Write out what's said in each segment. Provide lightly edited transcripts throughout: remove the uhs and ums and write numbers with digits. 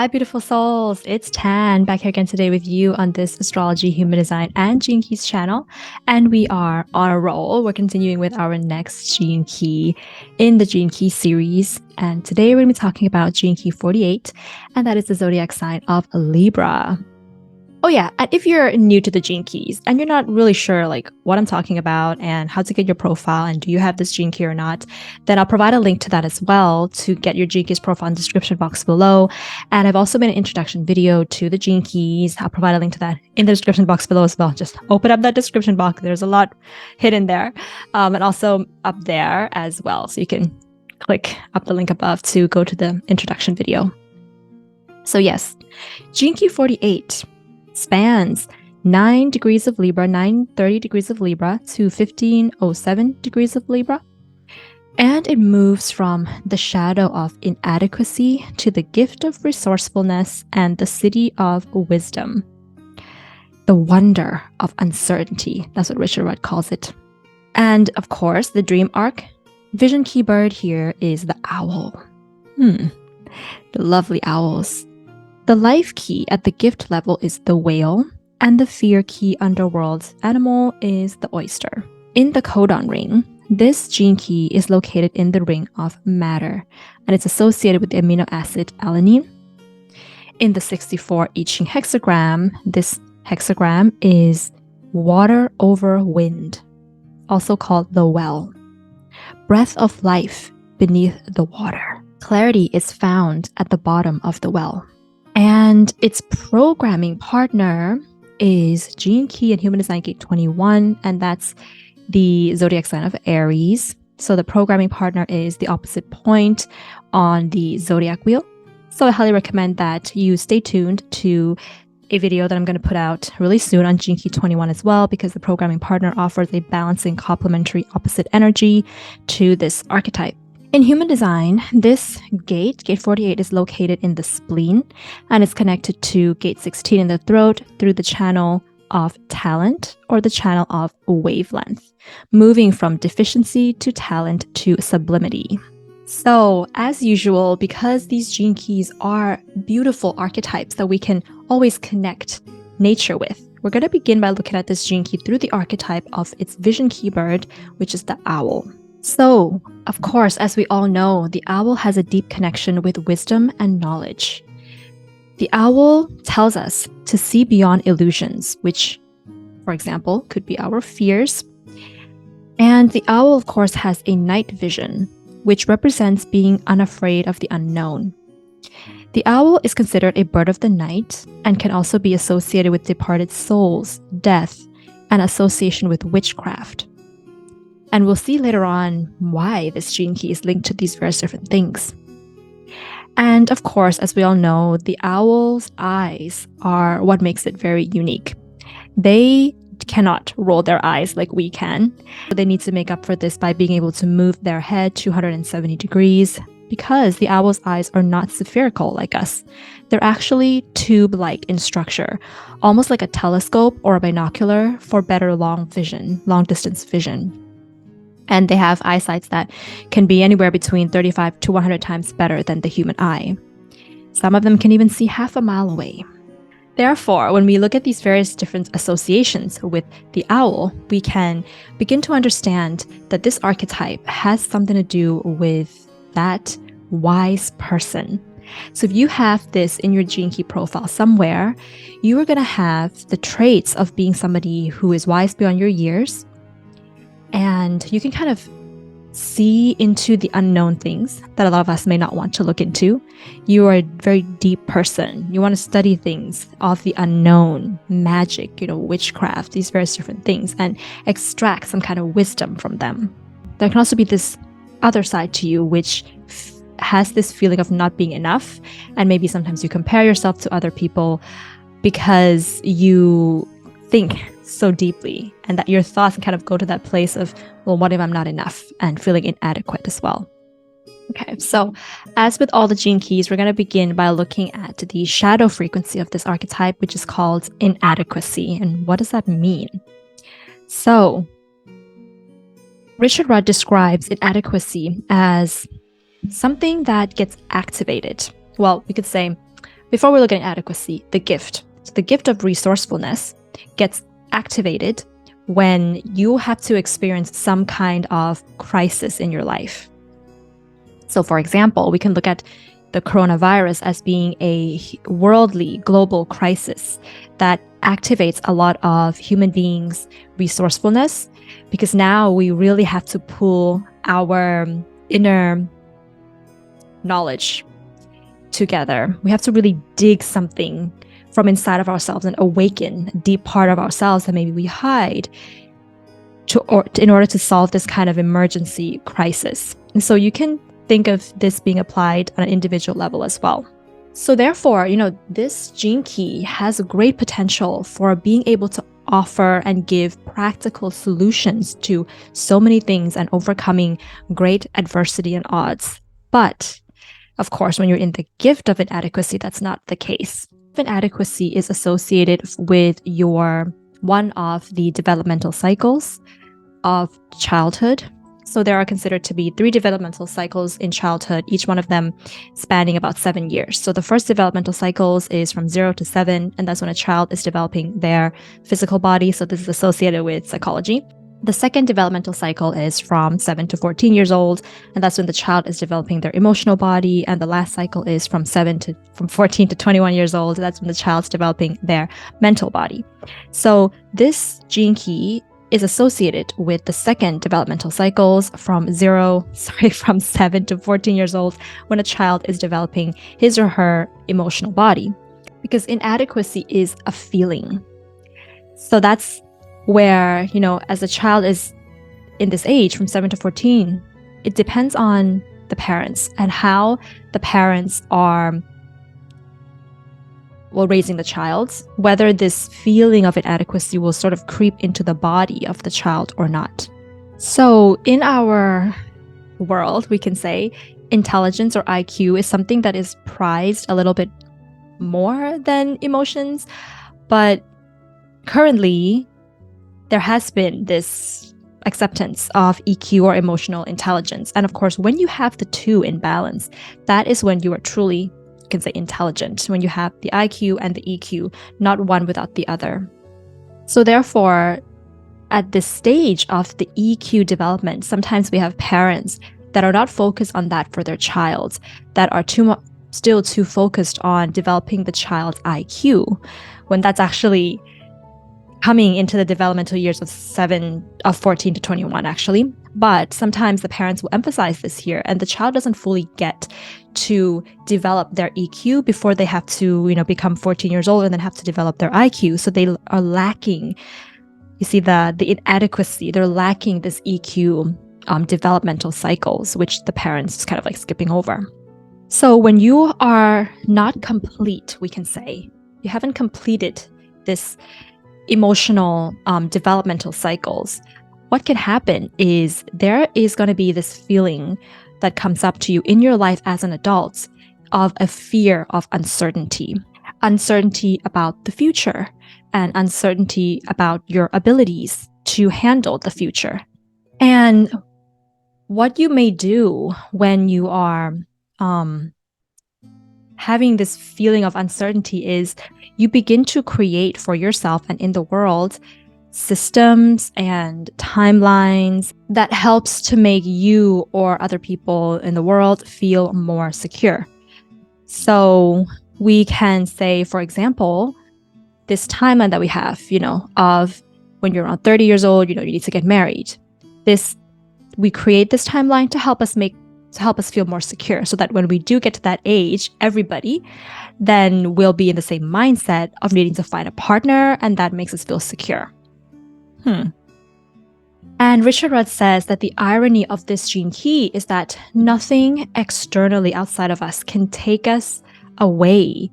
Hi, beautiful souls. It's Tan back here again today with you on this Astrology, Human Design, and Gene Keys channel. And we are on a roll. We're continuing with our next Gene Key in the Gene Key series. And today we're going to be talking about Gene Key 48, and that is the zodiac sign of Libra. Oh yeah, and if you're new to the Gene Keys and you're not really sure like what I'm talking about and how to get your profile and do you have this Gene Key or not, then I'll provide a link to that as well to get your Gene Keys profile in the description box below. And I've also made an introduction video to the Gene Keys. I'll provide a link to that in the description box below as well. Just open up that description box. There's a lot hidden there. And also up there as well. So you can click up the link above to go to the introduction video. So yes, Gene Key 48 spans 9 degrees of Libra, 930 degrees of Libra to 1507 degrees of Libra. And it moves from the shadow of inadequacy to the gift of resourcefulness and the siddhi of wisdom. The wonder of uncertainty. That's what Richard Rudd calls it. And of course, the dream arc vision key bird here is the owl. The lovely owls. The life key at the gift level is the whale, and the fear key underworld animal is the oyster. In the codon ring, this gene key is located in the ring of matter, and it's associated with the amino acid alanine. In the 64 I Ching hexagram, this hexagram is water over wind, also called the well. Breath of life beneath the water. Clarity is found at the bottom of the well. And its programming partner is Gene Key and Human Design Gate 21, and that's the zodiac sign of Aries. So the programming partner is the opposite point on the zodiac wheel. So I highly recommend that you stay tuned to a video that I'm going to put out really soon on Gene Key 21 as well, because the programming partner offers a balancing complementary opposite energy to this archetype. In human design, this gate 48, is located in the spleen and is connected to gate 16 in the throat through the channel of talent or the channel of wavelength, moving from deficiency to talent to sublimity. So as usual, because these gene keys are beautiful archetypes that we can always connect nature with, we're going to begin by looking at this gene key through the archetype of its vision key bird, which is the owl. So, of course, as we all know, the owl has a deep connection with wisdom and knowledge. The owl tells us to see beyond illusions, which, for example, could be our fears. And the owl, of course, has a night vision, which represents being unafraid of the unknown. The owl is considered a bird of the night and can also be associated with departed souls, death, and association with witchcraft. And we'll see later on why this gene key is linked to these various different things. And of course, as we all know, the owl's eyes are what makes it very unique. They cannot roll their eyes like we can. They need to make up for this by being able to move their head 270 degrees because the owl's eyes are not spherical like us. They're actually tube-like in structure, almost like a telescope or a binocular for better long-distance vision. And they have eyesights that can be anywhere between 35 to 100 times better than the human eye. Some of them can even see half a mile away. Therefore, when we look at these various different associations with the owl, we can begin to understand that this archetype has something to do with that wise person. So if you have this in your gene key profile somewhere, you are going to have the traits of being somebody who is wise beyond your years. And you can kind of see into the unknown things that a lot of us may not want to look into. You are a very deep person. You want to study things of the unknown, magic, witchcraft, these various different things, and extract some kind of wisdom from them. There can also be this other side to you, which has this feeling of not being enough. And maybe sometimes you compare yourself to other people because you think so deeply, and that your thoughts kind of go to that place of, well, what if I'm not enough, and feeling inadequate as well. Okay, so as with all the gene keys, we're going to begin by looking at the shadow frequency of this archetype, which is called inadequacy. And what does that mean? So Richard Rudd describes inadequacy as something that gets activated. Well, we could say before we look at inadequacy, the gift. So the gift of resourcefulness gets activated when you have to experience some kind of crisis in your life. So for example, we can look at the coronavirus as being a worldly, global crisis that activates a lot of human beings' resourcefulness, because now we really have to pull our inner knowledge together. We have to really dig something from inside of ourselves and awaken a deep part of ourselves that maybe we hide in order to solve this kind of emergency crisis. And so you can think of this being applied on an individual level as well. So therefore, this gene key has a great potential for being able to offer and give practical solutions to so many things and overcoming great adversity and odds. But of course, when you're in the gift of inadequacy, that's not the case. Inadequacy is associated with one of the developmental cycles of childhood. So there are considered to be 3 developmental cycles in childhood, each one of them spanning about 7 years. So the first developmental cycles is from 0 to 7, and that's when a child is developing their physical body. So this is associated with psychology. The second developmental cycle is from 7 to 14 years old, and that's when the child is developing their emotional body. And the last cycle is from 14 to 21 years old. That's when the child's developing their mental body. So this gene key is associated with the second developmental cycles from 7 to 14 years old, when a child is developing his or her emotional body. Because inadequacy is a feeling. So that's where, as a child is in this age from 7 to 14, it depends on the parents and how the parents are raising the child, whether this feeling of inadequacy will sort of creep into the body of the child or not. So in our world, we can say intelligence or IQ is something that is prized a little bit more than emotions. But currently, there has been this acceptance of EQ or emotional intelligence. And of course, when you have the two in balance, that is when you are truly, you can say, intelligent, when you have the IQ and the EQ, not one without the other. So therefore, at this stage of the EQ development, sometimes we have parents that are not focused on that for their child, that are still too focused on developing the child's IQ, when that's actually coming into the developmental years of 14 to 21, actually. But sometimes the parents will emphasize this here, and the child doesn't fully get to develop their EQ before they have to, become 14 years old and then have to develop their IQ. So they are lacking, you see, the inadequacy. They're lacking this EQ developmental cycles, which the parents is kind of like skipping over. So when you are not complete, we can say, you haven't completed this emotional developmental cycles, what can happen is there is going to be this feeling that comes up to you in your life as an adult of a fear of uncertainty about the future, and uncertainty about your abilities to handle the future. And what you may do when you are having this feeling of uncertainty is you begin to create for yourself and in the world systems and timelines that helps to make you or other people in the world feel more secure. So we can say, for example, this timeline that we have, of when you're around 30 years old, you need to get married. We create this timeline to help us feel more secure, so that when we do get to that age, everybody then will be in the same mindset of needing to find a partner, and that makes us feel secure. And Richard Rudd says that the irony of this gene key is that nothing externally outside of us can take away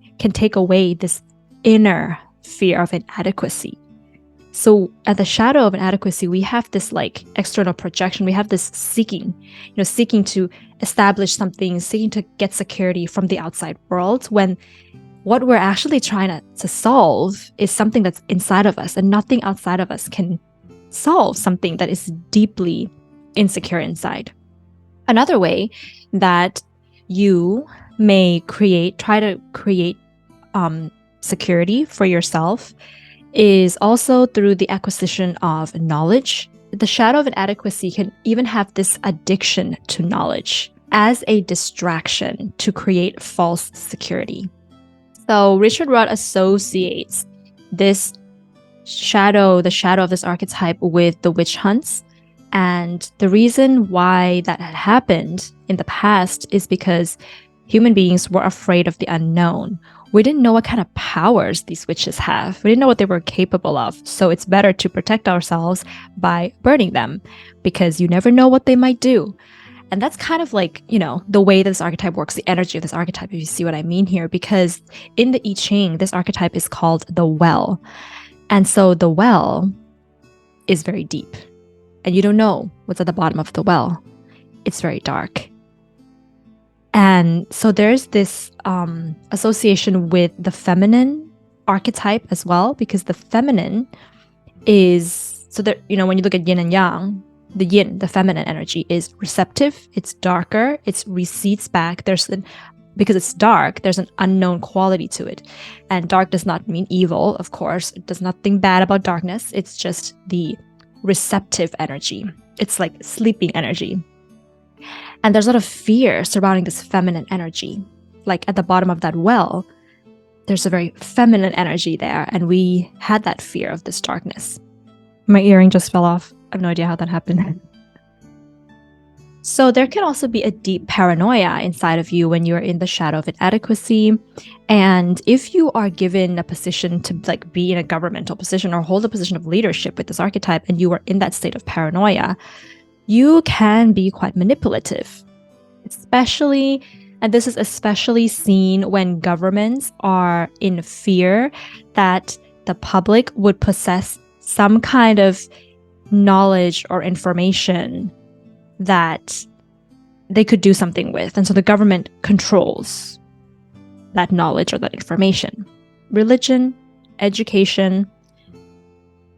this inner fear of inadequacy. So at the shadow of inadequacy, we have this external projection. We have this seeking to establish something, seeking to get security from the outside world, when what we're actually trying to solve is something that's inside of us, and nothing outside of us can solve something that is deeply insecure inside. Another way that you may try to create security for yourself is also through the acquisition of knowledge. The shadow of inadequacy can even have this addiction to knowledge as a distraction to create false security. So Richard Rudd associates this shadow, the shadow of this archetype, with the witch hunts. And the reason why that had happened in the past is because human beings were afraid of the unknown. We didn't know what kind of powers these witches have. We didn't know what they were capable of. So it's better to protect ourselves by burning them, because you never know what they might do. And that's kind of like, the way this archetype works, the energy of this archetype, if you see what I mean here, because in the I Ching, this archetype is called the well. And so the well is very deep, and you don't know what's at the bottom of the well. It's very dark. And so there's this association with the feminine archetype as well, because the feminine is, so that, when you look at yin and yang, the yin, the feminine energy, is receptive, it's darker, it recedes back. Because it's dark, there's an unknown quality to it. And dark does not mean evil, of course. There's nothing bad about darkness. It's just the receptive energy. It's like sleeping energy. And there's a lot of fear surrounding this feminine energy. Like at the bottom of that well, there's a very feminine energy there. And we had that fear of this darkness. My earring just fell off. I have no idea how that happened. So there can also be a deep paranoia inside of you when you're in the shadow of inadequacy. And if you are given a position to be in a governmental position or hold a position of leadership with this archetype, and you are in that state of paranoia, you can be quite manipulative. Especially, and this is especially seen when governments are in fear that the public would possess some kind of knowledge or information that they could do something with. And so the government controls that knowledge or that information. Religion, education,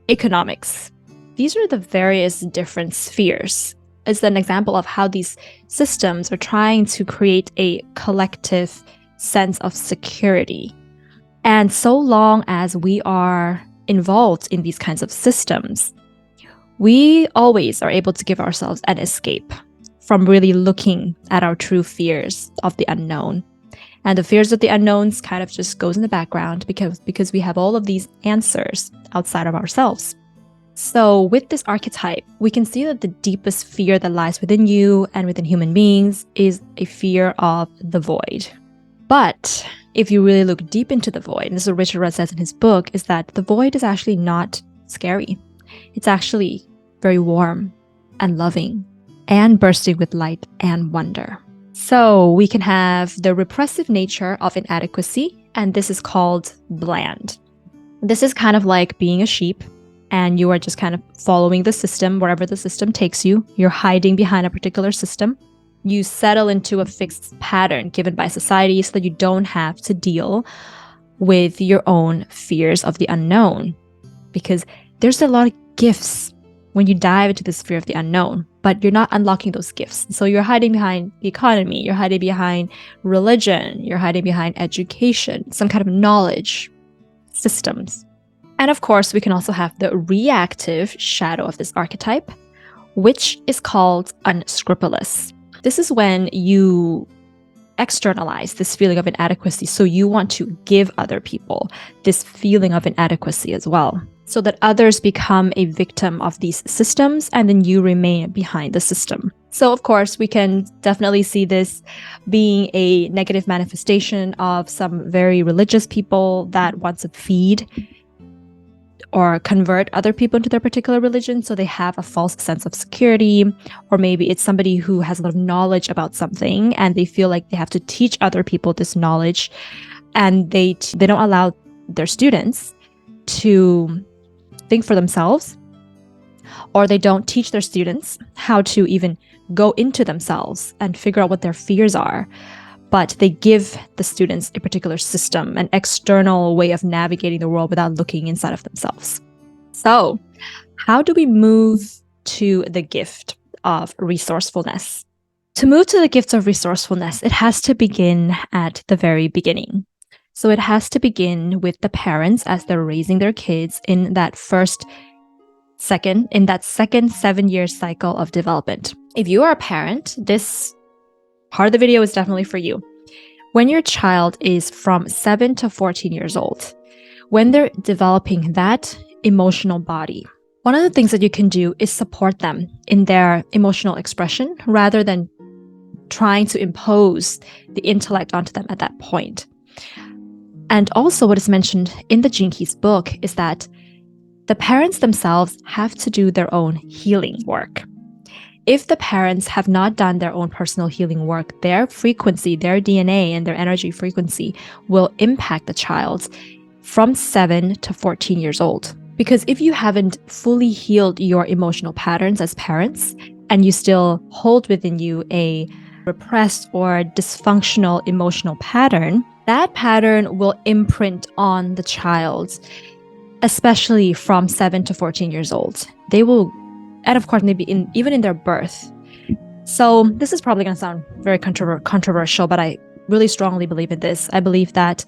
economics. These are the various different spheres. It's an example of how these systems are trying to create a collective sense of security. And so long as we are involved in these kinds of systems, we always are able to give ourselves an escape from really looking at our true fears of the unknown. And the fears of the unknowns kind of just goes in the background because we have all of these answers outside of ourselves. So with this archetype, we can see that the deepest fear that lies within you and within human beings is a fear of the void. But if you really look deep into the void, and this is what Richard Rudd says in his book, is that the void is actually not scary. It's actually very warm and loving and bursting with light and wonder. So we can have the repressive nature of inadequacy, and this is called bland. This is kind of like being a sheep, and you are just kind of following the system wherever the system takes you. You're hiding behind a particular system. You settle into a fixed pattern given by society so that you don't have to deal with your own fears of the unknown. Because there's a lot of gifts when you dive into this fear of the unknown, but you're not unlocking those gifts. So you're hiding behind the economy, you're hiding behind religion, you're hiding behind education, some kind of knowledge systems. And of course, we can also have the reactive shadow of this archetype, which is called unscrupulous. This is when you externalize this feeling of inadequacy. So you want to give other people this feeling of inadequacy as well, so that others become a victim of these systems and then you remain behind the system. So of course, we can definitely see this being a negative manifestation of some very religious people that want to feed or convert other people into their particular religion, so they have a false sense of security. Or maybe it's somebody who has a lot of knowledge about something and they feel like they have to teach other people this knowledge, and they don't allow their students to think for themselves, or they don't teach their students how to even go into themselves and figure out what their fears are. But they give the students a particular system, an external way of navigating the world without looking inside of themselves. So how do we move to the gift of resourcefulness? To move to the gift of resourcefulness, it has to begin at the very beginning. So it has to begin with the parents as they're raising their kids in that second 7-year cycle of development. If you are a parent, this part of the video is definitely for you. When your child is from 7 to 14 years old, when they're developing that emotional body, one of the things that you can do is support them in their emotional expression rather than trying to impose the intellect onto them at that point. And also what is mentioned in the Gene Keys book is that the parents themselves have to do their own healing work. If the parents have not done their own personal healing work, their frequency, their DNA and their energy frequency will impact the child from 7 to 14 years old. Because if you haven't fully healed your emotional patterns as parents, and you still hold within you a repressed or dysfunctional emotional pattern, that pattern will imprint on the child, especially from 7 to 14 years old. They will, and of course, maybe even in their birth. So this is probably going to sound very controversial, but I really strongly believe in this. I believe that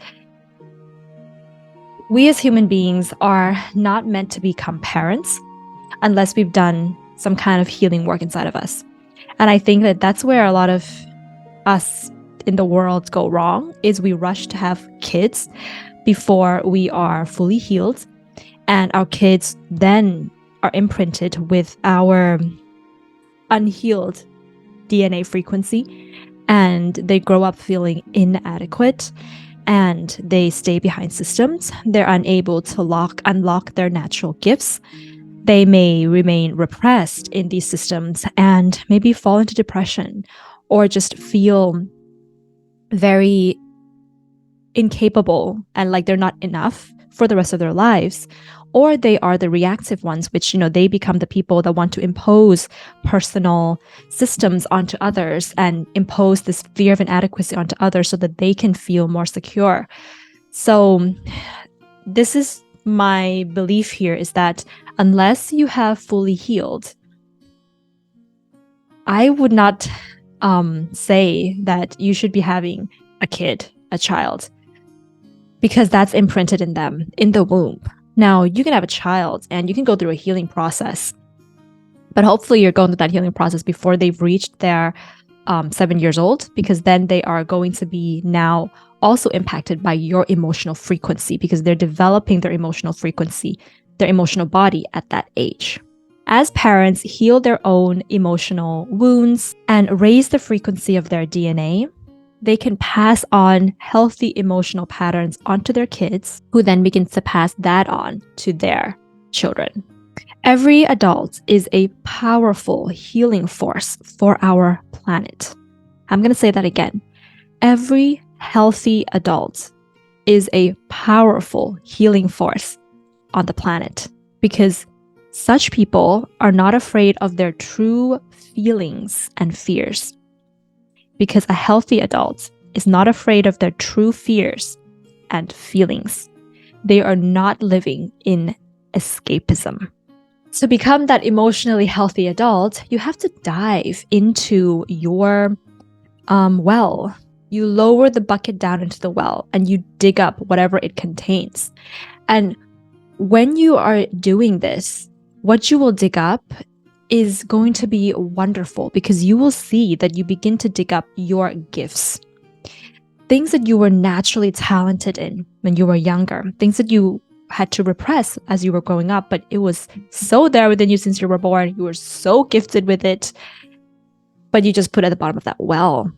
we as human beings are not meant to become parents unless we've done some kind of healing work inside of us. And I think that that's where a lot of us in the world go wrong, is we rush to have kids before we are fully healed. And our kids then are imprinted with our unhealed DNA frequency, and they grow up feeling inadequate, and they stay behind systems. They're unable to unlock their natural gifts. They may remain repressed in these systems and maybe fall into depression or just feel very incapable and like they're not enough for the rest of their lives. Or they are the reactive ones, which, they become the people that want to impose personal systems onto others and impose this fear of inadequacy onto others so that they can feel more secure. So this is my belief here, is that unless you have fully healed, I would not say that you should be having a child, because that's imprinted in them in the womb. Now, you can have a child and you can go through a healing process, but hopefully you're going through that healing process before they've reached their 7 years old, because then they are going to be now also impacted by your emotional frequency, because they're developing their emotional frequency, their emotional body at that age. As parents heal their own emotional wounds and raise the frequency of their DNA, they can pass on healthy emotional patterns onto their kids, who then begins to pass that on to their children. Every adult is a powerful healing force for our planet. I'm going to say that again. Every healthy adult is a powerful healing force on the planet, because such people are not afraid of their true feelings and fears. Because a healthy adult is not afraid of their true fears and feelings. They are not living in escapism. To become that emotionally healthy adult, you have to dive into your well. You lower the bucket down into the well and you dig up whatever it contains. And when you are doing this, what you will dig up is going to be wonderful, because you will see that you begin to dig up your gifts. Things that you were naturally talented in when you were younger, things that you had to repress as you were growing up, but it was so there within you since you were born. You were so gifted with it, but you just put it at the bottom of that well.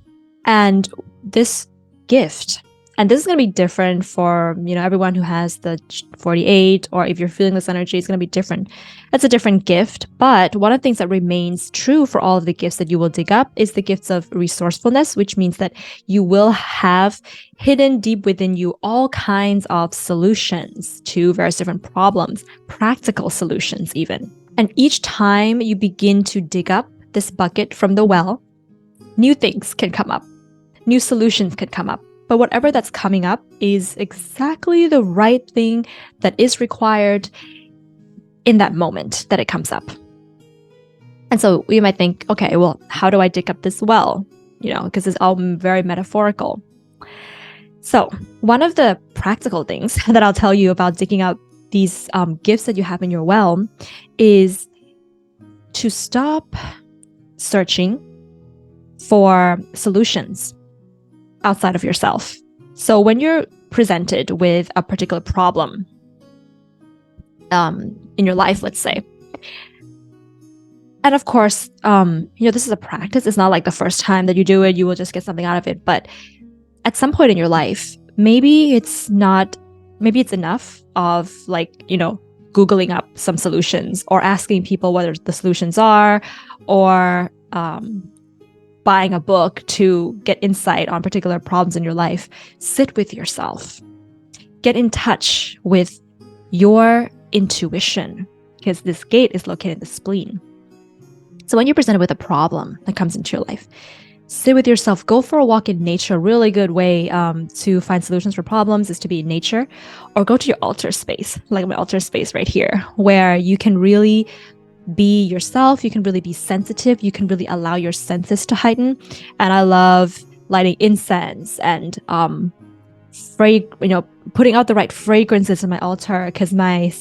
And this gift, and this is going to be different for, everyone who has the 48, or if you're feeling this energy, it's going to be different. That's a different gift. But one of the things that remains true for all of the gifts that you will dig up is the gifts of resourcefulness, which means that you will have hidden deep within you all kinds of solutions to various different problems, practical solutions even. And each time you begin to dig up this bucket from the well, new things can come up, new solutions can come up. But whatever that's coming up is exactly the right thing that is required in that moment that it comes up. And so we might think, okay, well, how do I dig up this well? Because it's all very metaphorical. So one of the practical things that I'll tell you about digging out these gifts that you have in your well is to stop searching for solutions outside of yourself. So when you're presented with a particular problem in your life, let's say, and of course, this is a practice. It's not like the first time that you do it, you will just get something out of it. But at some point in your life, maybe it's enough of Googling up some solutions or asking people what the solutions are, or buying a book to get insight on particular problems in your life. Sit with yourself. Get in touch with your intuition, because this gate is located in the spleen. So when you're presented with a problem that comes into your life, sit with yourself, go for a walk in nature. A really good way to find solutions for problems is to be in nature, or go to your altar space, like my altar space right here, where you can really be yourself. You can really be sensitive. You can really allow your senses to heighten. And I love lighting incense and putting out the right fragrances in my altar, because my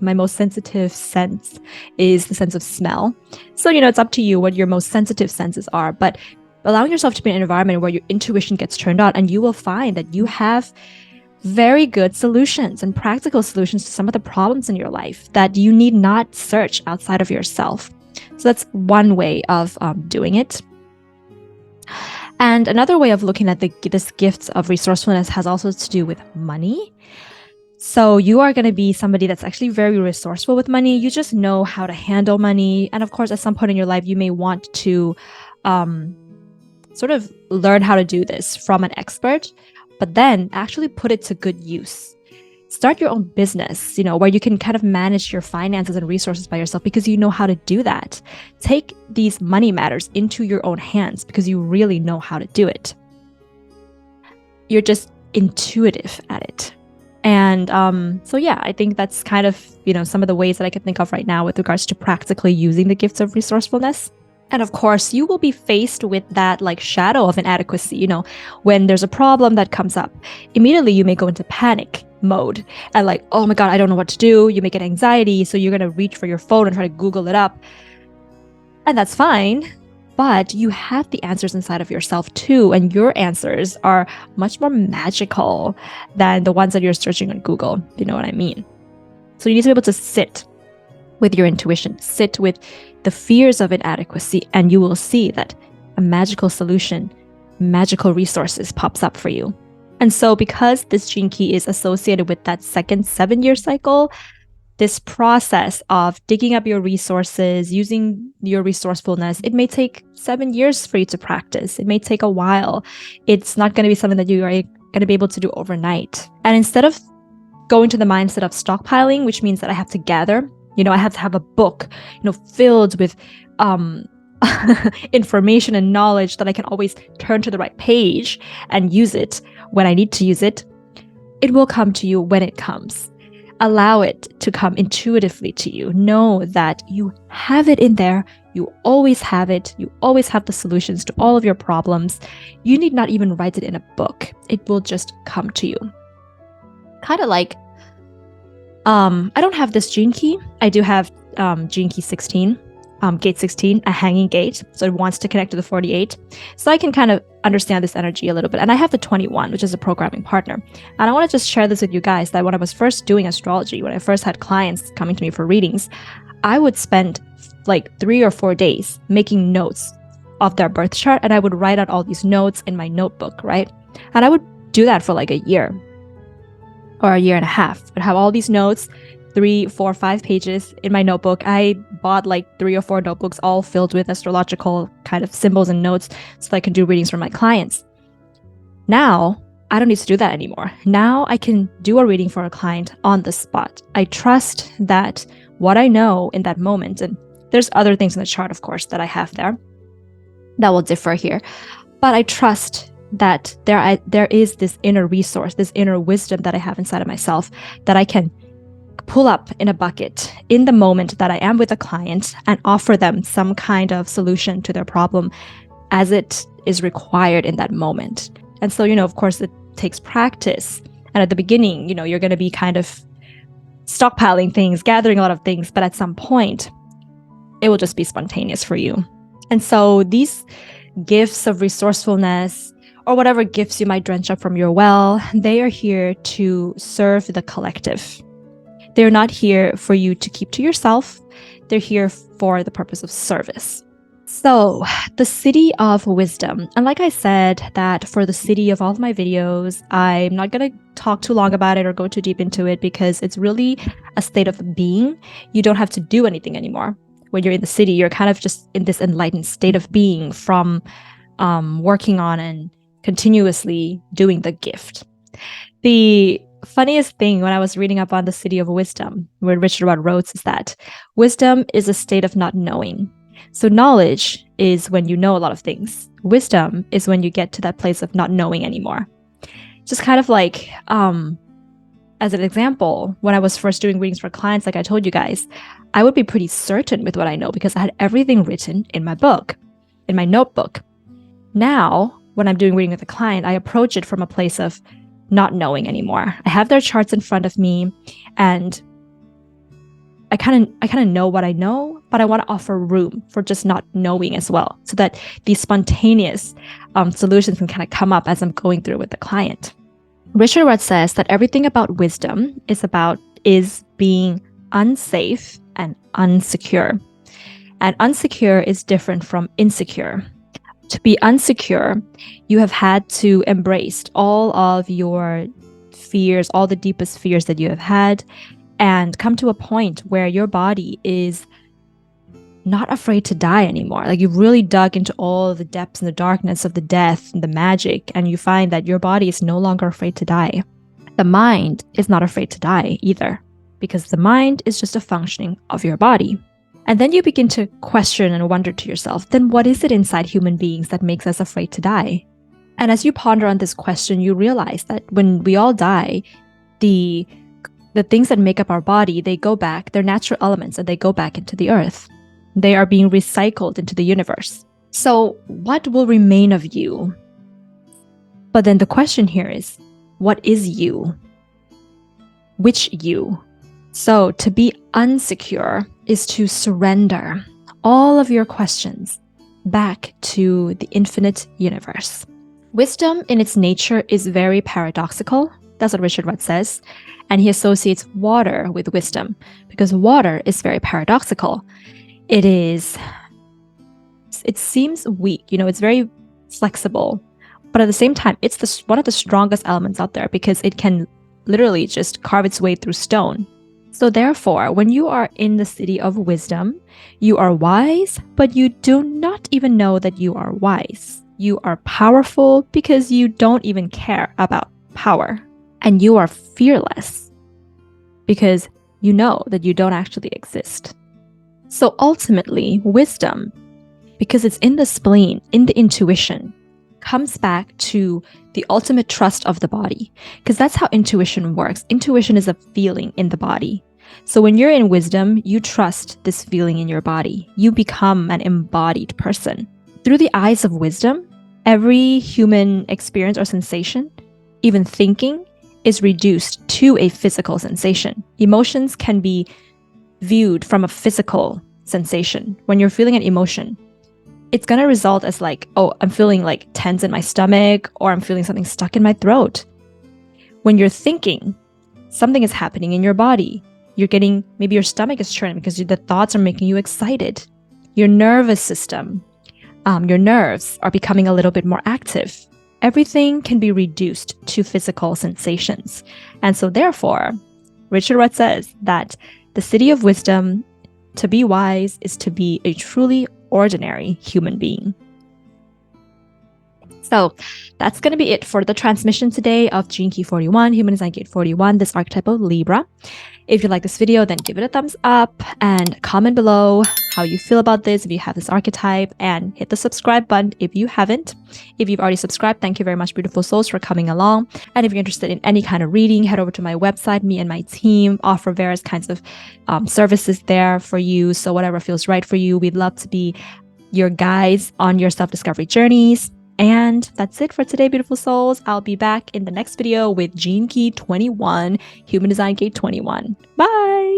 most sensitive sense is the sense of smell. So, it's up to you what your most sensitive senses are, but allowing yourself to be in an environment where your intuition gets turned on, and you will find that you have very good solutions and practical solutions to some of the problems in your life that you need not search outside of yourself. So that's one way of doing it. And another way of looking at this gift of resourcefulness has also to do with money. So you are going to be somebody that's actually very resourceful with money. You just know how to handle money. And of course, at some point in your life, you may want to sort of learn how to do this from an expert, but then actually put it to good use. Start your own business, where you can kind of manage your finances and resources by yourself, because you know how to do that. Take these money matters into your own hands because you really know how to do it. You're just intuitive at it. And I think that's kind of, some of the ways that I can think of right now with regards to practically using the gifts of resourcefulness. And of course, you will be faced with that shadow of inadequacy. When there's a problem that comes up, immediately you may go into panic mode and oh my God, I don't know what to do. You may get anxiety. So you're going to reach for your phone and try to Google it up. And that's fine. But you have the answers inside of yourself too. And your answers are much more magical than the ones that you're searching on Google. You know what I mean? So you need to be able to sit with your intuition, sit with the fears of inadequacy, and you will see that a magical solution, magical resources pops up for you. And so because this gene key is associated with that second 7-year cycle, this process of digging up your resources, using your resourcefulness, it may take 7 years for you to practice. It may take a while. It's not going to be something that you are going to be able to do overnight. And instead of going to the mindset of stockpiling, which means that I have to gather, I have to have a book, filled with information and knowledge that I can always turn to the right page and use it when I need to use it. It will come to you when it comes. Allow it to come intuitively to you. Know that you have it in there. You always have it. You always have the solutions to all of your problems. You need not even write it in a book. It will just come to you. Kind of like, I don't have this gene key. I do have gene key 16, gate 16, a hanging gate. So it wants to connect to the 48. So I can kind of understand this energy a little bit. And I have the 21, which is a programming partner. And I want to just share this with you guys, that when I was first doing astrology, when I first had clients coming to me for readings, I would spend 3 or 4 days making notes of their birth chart. And I would write out all these notes in my notebook, right? And I would do that for a year or a year and a half. I'd have all these notes, 3, 4, 5 pages in my notebook. I bought 3 or 4 notebooks all filled with astrological kind of symbols and notes so that I can do readings for my clients. Now, I don't need to do that anymore. Now I can do a reading for a client on the spot. I trust that what I know in that moment, and there's other things in the chart, of course, that I have there that will differ here, but I trust that there is this inner resource, this inner wisdom that I have inside of myself that I can pull up in a bucket in the moment that I am with a client and offer them some kind of solution to their problem as it is required in that moment. And so, of course, takes practice. And at the beginning, you're going to be kind of stockpiling things, gathering a lot of things, but at some point, it will just be spontaneous for you. And so these gifts of resourcefulness, or whatever gifts you might drench up from your well, they are here to serve the collective. They're not here for you to keep to yourself. They're here for the purpose of service. So the Siddhi of Wisdom. And like I said, that for the Siddhi of all of my videos, I'm not going to talk too long about it or go too deep into it because it's really a state of being. You don't have to do anything anymore. When you're in the Siddhi, you're kind of just in this enlightened state of being from working on and continuously doing the gift. The funniest thing when I was reading up on the Siddhi of Wisdom, where Richard Rudd wrote, is that wisdom is a state of not knowing. So knowledge is when you know a lot of things. Wisdom is when you get to that place of not knowing anymore. Just kind of like, as an example, when I was first doing readings for clients, like I told you guys, I would be pretty certain with what I know because I had everything written in my book, in my notebook. Now, when I'm doing reading with a client, I approach it from a place of not knowing anymore. I have their charts in front of me, and I kind of know what I know, but I want to offer room for just not knowing as well, so that these spontaneous solutions can kind of come up as I'm going through with the client. Richard Rudd says that everything about wisdom is being unsafe and unsecure. And unsecure is different from insecure. To be unsecure, you have had to embrace all of your fears, all the deepest fears that you have had, and come to a point where your body is not afraid to die anymore. Like you've really dug into all the depths and the darkness of the death and the magic, and you find that your body is no longer afraid to die. The mind is not afraid to die either, because the mind is just a functioning of your body. And then you begin to question and wonder to yourself, then what is it inside human beings that makes us afraid to die? And as you ponder on this question, you realize that when we all die, the things that make up our body, they go back, they're natural elements, and they go back into the earth. They are being recycled into the universe. So what will remain of you? But then the question here is, what is you? Which you? So to be unsecure is to surrender all of your questions back to the infinite universe. Wisdom in its nature is very paradoxical. That's what Richard Rudd says. And he associates water with wisdom because water is very paradoxical. It seems weak, it's very flexible, but at the same time, it's one of the strongest elements out there because it can literally just carve its way through stone. So therefore, when you are in the Siddhi of Wisdom, you are wise, but you do not even know that you are wise. You are powerful because you don't even care about power. And you are fearless because you know that you don't actually exist. So ultimately, wisdom, because it's in the spleen, in the intuition, comes back to the ultimate trust of the body, because that's how intuition works. Intuition is a feeling in the body. So when you're in wisdom, you trust this feeling in your body. You become an embodied person. Through the eyes of wisdom, every human experience or sensation, even thinking, is reduced to a physical sensation. Emotions can be viewed from a physical sensation. When you're feeling an emotion, it's going to result as like, oh, I'm feeling like tense in my stomach, or I'm feeling something stuck in my throat. When you're thinking, something is happening in your body. Maybe your stomach is churning because the thoughts are making you excited. Your nervous system, your nerves are becoming a little bit more active. Everything can be reduced to physical sensations. And so therefore, Richard Rudd says that the Siddhi of Wisdom, to be wise, is to be a truly ordinary human being. So that's going to be it for the transmission today of Gene Key 41, Human Design Gate 41, this archetype of Libra. If you like this video, then give it a thumbs up and comment below how you feel about this, if you have this archetype, and hit the subscribe button if you haven't. If you've already subscribed, thank you very much, beautiful souls, for coming along. And if you're interested in any kind of reading, head over to my website. Me and my team offer various kinds of services there for you. So whatever feels right for you, we'd love to be your guides on your self-discovery journeys. And that's it for today, beautiful souls. I'll be back in the next video with Gene Key 21, Human Design Gate 21. Bye!